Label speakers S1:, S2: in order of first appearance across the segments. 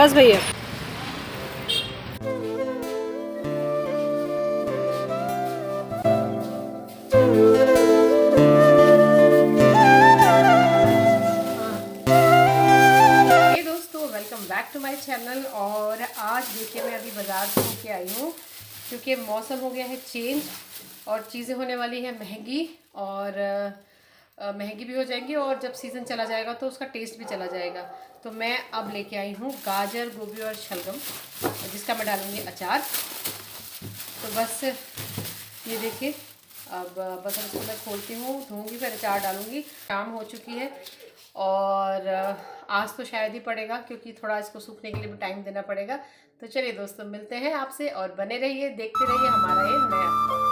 S1: बस भैया। दोस्तों welcome back to my channel. और आज देखिए मैं अभी बाज़ार से होके आई हूँ क्योंकि मौसम हो गया है चेंज और चीज़ें होने वाली है महंगी। और महंगी भी हो जाएंगी और जब सीज़न चला जाएगा तो उसका टेस्ट भी चला जाएगा। तो मैं अब लेके आई हूँ गाजर, गोभी और शलगम, जिसका मैं डालूँगी अचार। तो बस ये देखिए, अब बस इसको मैं खोलती हूँ, धोऊंगी, फिर अचार डालूंगी। शाम हो चुकी है और आज तो शायद ही पड़ेगा क्योंकि थोड़ा इसको सूखने के लिए भी टाइम देना पड़ेगा। तो चलिए दोस्तों, मिलते हैं आपसे और बने रहिए, देखते रहिए हमारा ये नया।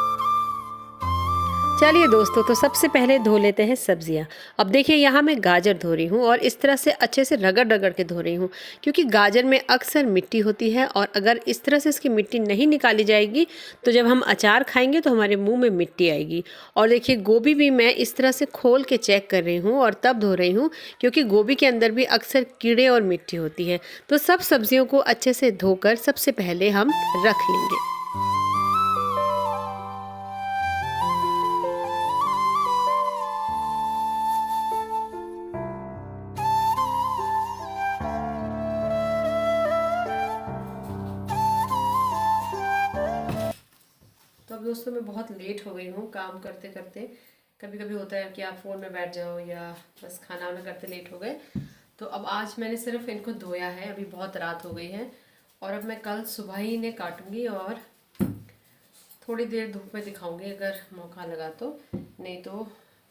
S1: चलिए दोस्तों, तो सबसे पहले धो लेते हैं सब्जियां। अब देखिए यहाँ मैं गाजर धो रही हूँ और इस तरह से अच्छे से रगड़ रगड़ के धो रही हूँ क्योंकि गाजर में अक्सर मिट्टी होती है और अगर इस तरह से इसकी मिट्टी नहीं निकाली जाएगी तो जब हम अचार खाएंगे तो हमारे मुंह में मिट्टी आएगी। और देखिए गोभी भी मैं इस तरह से खोल के चेक कर रही हूँ और तब धो रही हूँ क्योंकि गोभी के अंदर भी अक्सर कीड़े और मिट्टी होती है। तो सब सब्जियों को अच्छे से धोकर सबसे पहले हम रख लेंगे। तो अब दोस्तों मैं बहुत लेट हो गई हूँ काम करते करते। कभी कभी होता है कि आप फ़ोन में बैठ जाओ या बस खाना वाना करते लेट हो गए। तो अब आज मैंने सिर्फ इनको धोया है, अभी बहुत रात हो गई है और अब मैं कल सुबह ही इन्हें काटूंगी और थोड़ी देर धूप में दिखाऊंगी अगर मौका लगा तो, नहीं तो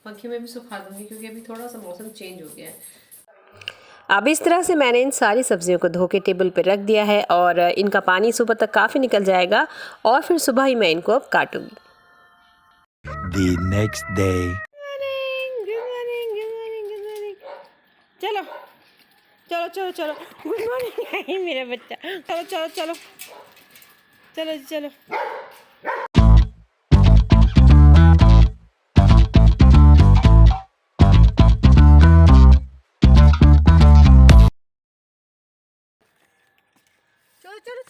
S1: पंखे में भी सुखा दूंगी क्योंकि अभी थोड़ा सा मौसम चेंज हो गया है। अब इस तरह से मैंने इन सारी सब्जियों को धो के टेबल पे रख दिया है और इनका पानी सुबह तक काफ़ी निकल जाएगा और फिर सुबह ही मैं इनको अब काटूंगी।
S2: The next day.
S1: चलो चलो चलो चलो, गुड मॉर्निंग मेरा बच्चा। चलो चलो चलो चलो चलो।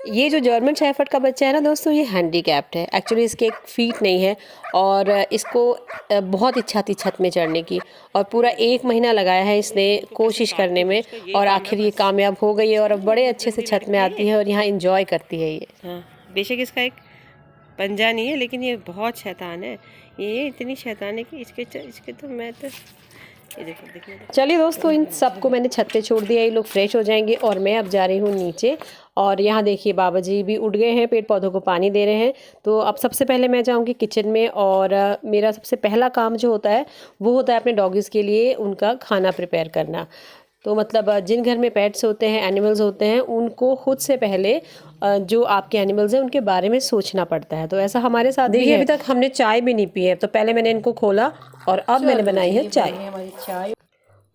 S1: ये जो जर्मन शेफर्ड का बच्चा है ना दोस्तों, ये हैंडीकैप्ड है। एक्चुअली इसके एक फीट नहीं है और इसको बहुत इच्छा थी छत में चढ़ने की और पूरा 1 महीना लगाया है इसने कोशिश करने में और आखिर ये कामयाब हो गई है और अब बड़े अच्छे से छत में आती है और यहाँ इंजॉय करती है ये। हाँ, बेशक इसका एक पंजा नहीं है लेकिन ये बहुत शैतान है। ये इतनी शैतान है कि इसके तो मैं तो चलिए दोस्तों, इन सबको मैंने छत पे छोड़ दिया, ये लोग फ्रेश हो जाएंगे और मैं अब जा रही हूँ नीचे। और यहाँ देखिए बाबा जी भी उठ गए हैं, पेड़ पौधों को पानी दे रहे हैं। तो अब सबसे पहले मैं जाऊँगी किचन में और मेरा सबसे पहला काम जो होता है वो होता है अपने डॉगीज़ के लिए उनका खाना प्रिपेयर करना। तो मतलब जिन घर में पेट्स होते हैं, एनिमल्स होते हैं, उनको खुद से पहले जो आपके एनिमल्स हैं उनके बारे में सोचना पड़ता है। तो ऐसा हमारे साथ देखिए अभी तक हमने चाय भी नहीं पी है, तो पहले मैंने इनको खोला और अब मैंने बनाई है चाय।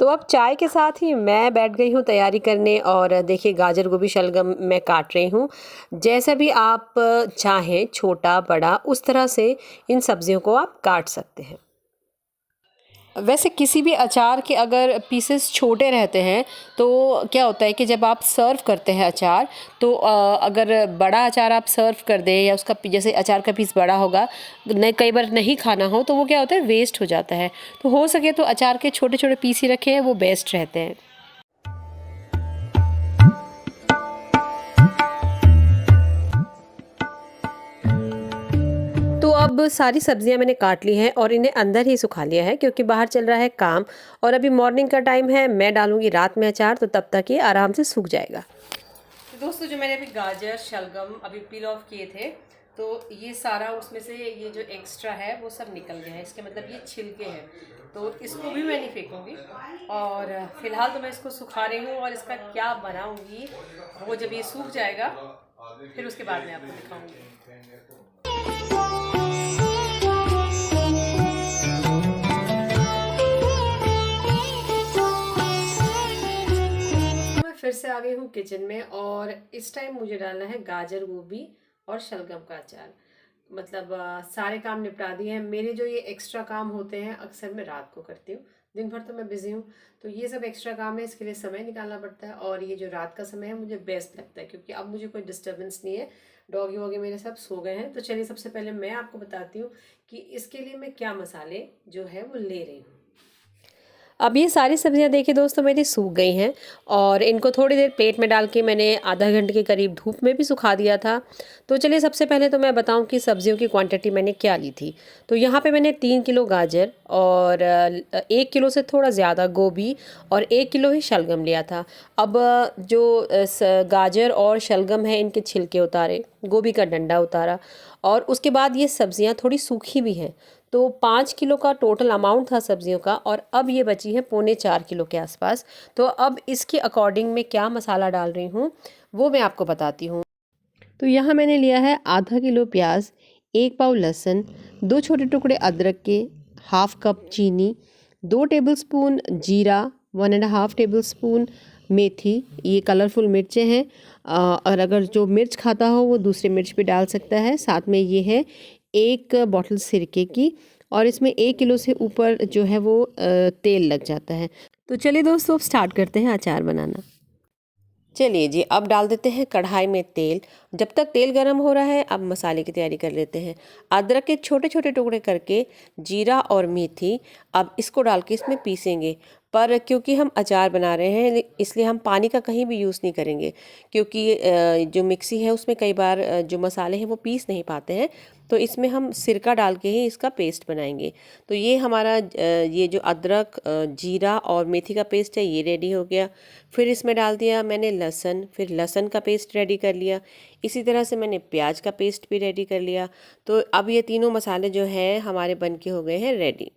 S1: तो अब चाय के साथ ही मैं बैठ गई हूँ तैयारी करने और देखिए गाजर गोभी शलगम मैं काट रही हूँ। जैसा भी आप चाहें, छोटा बड़ा, उस तरह से इन सब्जियों को आप काट सकते हैं। वैसे किसी भी अचार के अगर पीसेस छोटे रहते हैं तो क्या होता है कि जब आप सर्व करते हैं अचार, तो अगर बड़ा अचार आप सर्व कर दें या उसका जैसे अचार का पीस बड़ा होगा, कई बार नहीं खाना हो तो वो क्या होता है, वेस्ट हो जाता है। तो हो सके तो अचार के छोटे छोटे पीस ही रखें, वो बेस्ट रहते हैं। तो अब सारी सब्जियां मैंने काट ली हैं और इन्हें अंदर ही सुखा लिया है क्योंकि बाहर चल रहा है काम और अभी मॉर्निंग का टाइम है। मैं डालूंगी रात में अचार, तो तब तक ये आराम से सूख जाएगा। तो दोस्तों, जो मैंने अभी गाजर शलगम अभी पील ऑफ किए थे, तो ये सारा उसमें से ये जो एक्स्ट्रा है वो सब निकल गया है। इसके मतलब ये छिलके हैं, तो इसको भी मैं नहीं फेंकूंगी। और फिलहाल तो मैं इसको सुखा रही हूँ और इसका क्या बनाऊंगी वो जब ये सूख जाएगा फिर उसके बाद मैं आपको दिखाऊंगी। फिर से आ गई हूँ किचन में और इस टाइम मुझे डालना है गाजर गोभी और शलगम का अचार। मतलब सारे काम निपटा दिए हैं। मेरे जो ये एक्स्ट्रा काम होते हैं अक्सर मैं रात को करती हूँ, दिन भर तो मैं बिज़ी हूँ, तो ये सब एक्स्ट्रा काम है, इसके लिए समय निकालना पड़ता है। और ये जो रात का समय है मुझे बेस्ट लगता है, क्योंकि अब मुझे कोई डिस्टर्बेंस नहीं है, डॉगी वॉगी मेरे सब सो गए हैं। तो चलिए सबसे पहले मैं आपको बताती हूँ कि इसके लिए मैं क्या मसाले जो है वो ले रही हूँ। अब ये सारी सब्जियां देखिए दोस्तों मेरी सूख गई हैं, और इनको थोड़ी देर प्लेट में डाल के मैंने आधा घंटे के करीब धूप में भी सुखा दिया था। तो चलिए सबसे पहले तो मैं बताऊं कि सब्जियों की क्वांटिटी मैंने क्या ली थी। तो यहाँ पे मैंने 3 किलो गाजर और 1 किलो से थोड़ा ज़्यादा गोभी और 1 किलो ही शलगम लिया था। अब जो गाजर और शलगम है इनके छिलके उतारे, गोभी का डंडा उतारा, और उसके बाद ये सब्जियां थोड़ी सूखी भी हैं। तो 5 किलो का टोटल अमाउंट था सब्जियों का, और अब ये बची है 3.25 किलो के आसपास। तो अब इसके अकॉर्डिंग मैं क्या मसाला डाल रही हूँ वो मैं आपको बताती हूँ। तो यहाँ मैंने लिया है आधा किलो प्याज, 1 पाव लहसुन, 2 छोटे टुकड़े अदरक के, हाफ कप चीनी, 2 टेबलस्पून जीरा, 1.5 टेबलस्पून मेथी, ये कलरफुल मिर्चें हैं। और अगर जो मिर्च खाता हो वो दूसरी मिर्च भी डाल सकता है। साथ में ये है 1 बॉटल सिरके की, और इसमें 1 किलो से ऊपर जो है वो तेल लग जाता है। तो चलिए दोस्तों अब स्टार्ट करते हैं अचार बनाना। चलिए जी, अब डाल देते हैं कढ़ाई में तेल। जब तक तेल गर्म हो रहा है अब मसाले की तैयारी कर लेते हैं। अदरक के छोटे छोटे टुकड़े करके, जीरा और मेथी, अब इसको डाल के इसमें पीसेंगे। पर क्योंकि हम अचार बना रहे हैं इसलिए हम पानी का कहीं भी यूज़ नहीं करेंगे, क्योंकि जो मिक्सी है उसमें कई बार जो मसाले हैं वो पीस नहीं पाते हैं। तो इसमें हम सिरका डाल के ही इसका पेस्ट बनाएंगे। तो ये हमारा ये जो अदरक, जीरा और मेथी का पेस्ट है ये रेडी हो गया। फिर इसमें डाल दिया मैंने लहसुन, फिर लहसुन का पेस्ट रेडी कर लिया। इसी तरह से मैंने प्याज का पेस्ट भी रेडी कर लिया। तो अब ये तीनों मसाले जो हैं हमारे बन के हो गए हैं रेडी।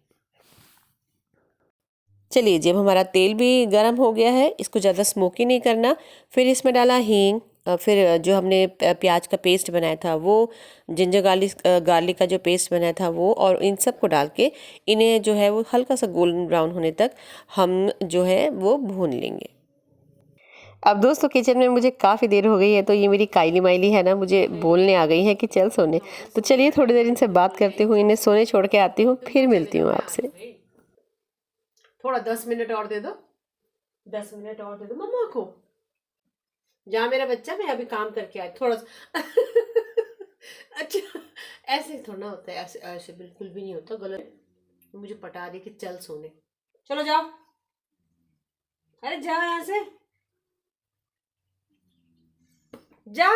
S1: चलिए जब हमारा तेल भी गर्म हो गया है, इसको ज़्यादा स्मोकी नहीं करना। फिर इसमें डाला हींग, फिर जो हमने प्याज का पेस्ट बनाया था वो, जिंजर गार्लिक का जो पेस्ट बनाया था वो, और इन सब को डाल के इन्हें जो है वो हल्का सा गोल्डन ब्राउन होने तक हम जो है वो भून लेंगे। अब दोस्तों किचन में मुझे काफ़ी देर हो गई है, तो ये मेरी काइली माइली है ना, मुझे बोलने आ गई है कि चल सोने। तो चलिए थोड़ी देर इनसे बात करती हूँ, इन्हें सोने छोड़ के आती हूँ, फिर मिलती हूँ आपसे। थोड़ा 10 मिनट और दे दो, 10 मिनट और दे दो मम्मा को। जा मेरा बच्चा, मैं अभी काम करके आई थोड़ा सा। अच्छा, ऐसे थोड़ा ना होता है, ऐसे ऐसे बिल्कुल भी नहीं होता, गलत। मुझे पटा रही कि चल सोने। चलो जाओ, अरे जा यहाँ से जा।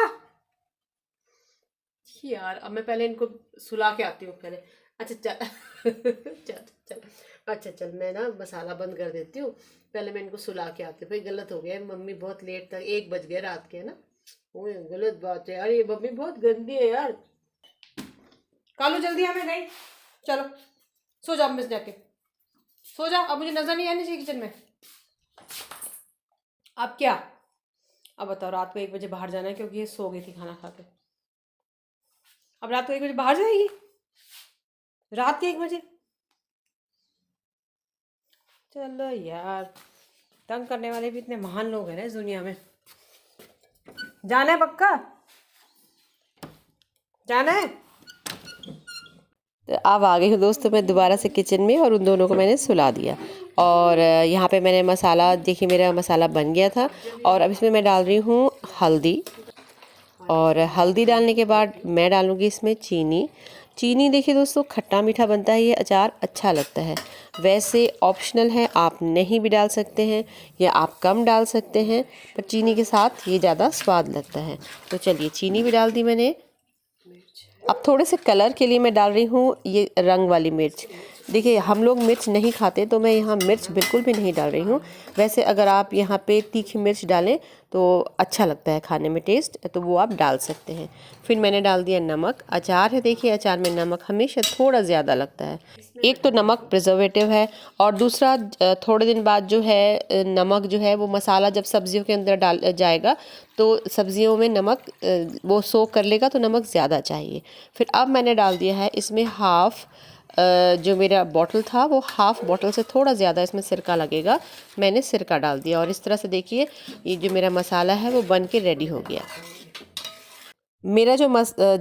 S1: यार अब मैं पहले इनको सुला के आती हूँ पहले। अच्छा चल। चल चल, अच्छा चल, मैं ना मसाला बंद कर देती हूँ, पहले मैं इनको सुला के आती हूँ। भाई गलत हो गया, मम्मी बहुत लेट तक, 1 बज गया रात के, है ना। ओए गलत बात है यार, ये मम्मी बहुत गंदी है यार। कालू जल्दी आ, मैं गई। चलो सो जाओ, मिस जाके सो जाओ, अब मुझे नजर नहीं आनी चाहिए किचन में। अब क्या, अब बताओ, रात को 1 बजे बाहर जाना है क्योंकि ये सो गई थी खाना खा के। अब रात को 1 बजे बाहर जाएगी, रात के 1 बजे। चलो यार, तंग करने वाले भी इतने महान लोग हैं ना इस दुनिया में। जाना है पक्का, जाना है। तो अब आ गई हूँ दोस्तों मैं दोबारा से किचन में, और उन दोनों को मैंने सुला दिया। और यहाँ पे मैंने मसाला, देखिए मेरा मसाला बन गया था। और अब इसमें मैं डाल रही हूँ हल्दी, और हल्दी डालने के बाद मैं डालूँगी इसमें चीनी। चीनी देखिए दोस्तों खट्टा मीठा बनता है ये अचार, अच्छा लगता है। वैसे ऑप्शनल है, आप नहीं भी डाल सकते हैं या आप कम डाल सकते हैं, पर चीनी के साथ ये ज़्यादा स्वाद लगता है। तो चलिए चीनी भी डाल दी मैंने। अब थोड़े से कलर के लिए मैं डाल रही हूँ ये रंग वाली मिर्च। देखिए हम लोग मिर्च नहीं खाते, तो मैं यहाँ मिर्च बिल्कुल भी नहीं डाल रही हूँ। वैसे अगर आप यहाँ पे तीखी मिर्च डालें तो अच्छा लगता है खाने में टेस्ट, तो वो आप डाल सकते हैं। फिर मैंने डाल दिया नमक। अचार है, देखिए अचार में नमक हमेशा थोड़ा ज़्यादा लगता है। एक तो नमक प्रिजर्वेटिव है, और दूसरा थोड़े दिन बाद जो है नमक जो है वो मसाला जब सब्जियों के अंदर डाल जाएगा तो सब्जियों में नमक वो सोख कर लेगा, तो नमक ज़्यादा चाहिए। फिर अब मैंने डाल दिया है इसमें हाफ़, जो मेरा बॉटल था वो हाफ़ बॉटल से थोड़ा ज़्यादा इसमें सिरका लगेगा, मैंने सिरका डाल दिया। और इस तरह से देखिए ये जो मेरा मसाला है वो बन के रेडी हो गया। मेरा जो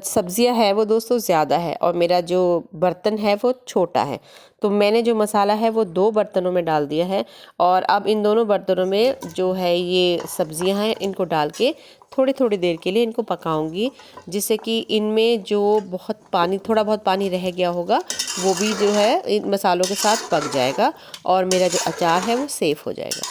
S1: सब्जियां है वो दोस्तों ज़्यादा है और मेरा जो बर्तन है वो छोटा है, तो मैंने जो मसाला है वो 2 बर्तनों में डाल दिया है। और अब इन दोनों बर्तनों में जो है ये सब्जियां हैं इनको डाल के थोड़ी थोड़ी देर के लिए इनको पकाऊंगी, जिससे कि इनमें जो थोड़ा बहुत पानी रह गया होगा वो भी जो है इन मसालों के साथ पक जाएगा और मेरा जो अचार है वो सेफ हो जाएगा।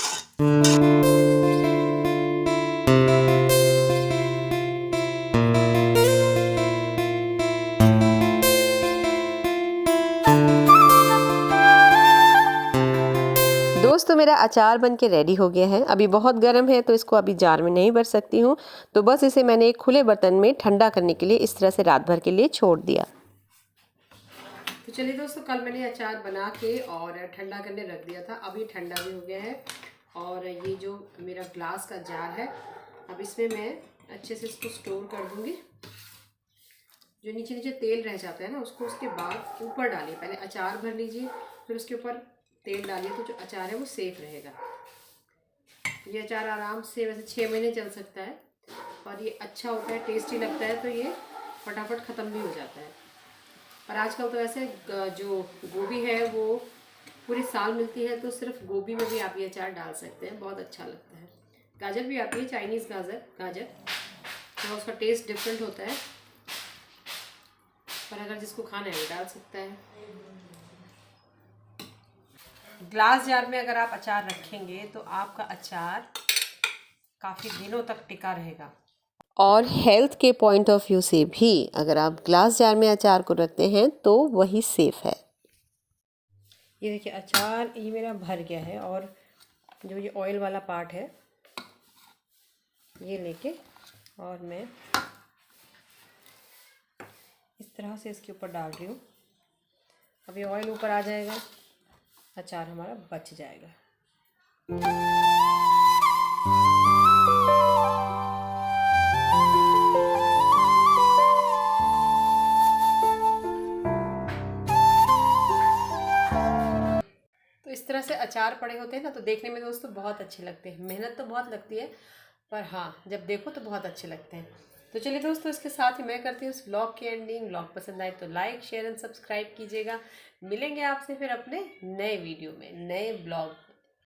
S1: दोस्तों मेरा अचार बन के रेडी हो गया है। अभी बहुत गर्म है तो इसको अभी जार में नहीं भर सकती हूँ, तो बस इसे मैंने एक खुले बर्तन में ठंडा करने के लिए इस तरह से रात भर के लिए छोड़ दिया। तो चलिए दोस्तों, कल मैंने अचार बना के और ठंडा करने रख दिया था, अभी ठंडा भी हो गया है। और ये जो मेरा ग्लास का जार है, अब इसमें मैं अच्छे से इसको स्टोर कर दूँगी। जो नीचे नीचे तेल रह जाता है ना उसको उसके बाद ऊपर डालिए, पहले अचार भर लीजिए फिर उसके ऊपर तेल डालिए, तो जो अचार है वो सेफ रहेगा। ये अचार आराम से वैसे 6 महीने चल सकता है और ये अच्छा होता है, टेस्टी लगता है, तो ये फटाफट ख़त्म भी हो जाता है। और आजकल तो ऐसे जो गोभी है वो पूरे साल मिलती है, तो सिर्फ गोभी में भी आप ये अचार डाल सकते हैं, बहुत अच्छा लगता है। गाजर भी आती है, चाइनीज़ गाजर, तो उसका टेस्ट डिफरेंट होता है, पर अगर जिसको खाना है वो डाल सकता है। ग्लास जार में अगर आप अचार रखेंगे तो आपका अचार काफ़ी दिनों तक टिका रहेगा। और हेल्थ के पॉइंट ऑफ व्यू से भी अगर आप ग्लास जार में अचार को रखते हैं तो वही सेफ है। ये देखिए अचार ये मेरा भर गया है और जो ये ऑयल वाला पार्ट है ये लेके और मैं इस तरह से इसके ऊपर डाल रही हूँ। अब ये ऑयल ऊपर आ जाएगा, अचार हमारा बच जाएगा। तो इस तरह से अचार पड़े होते हैं ना तो देखने में दोस्तों बहुत अच्छे लगते हैं। मेहनत तो बहुत लगती है, पर हाँ जब देखो तो बहुत अच्छे लगते हैं। तो चलिए दोस्तों, इसके साथ ही मैं करती हूँ इस व्लॉग की एंडिंग। व्लॉग पसंद आए तो लाइक शेयर एंड सब्सक्राइब कीजिएगा। मिलेंगे आपसे फिर अपने नए वीडियो में, नए ब्लॉग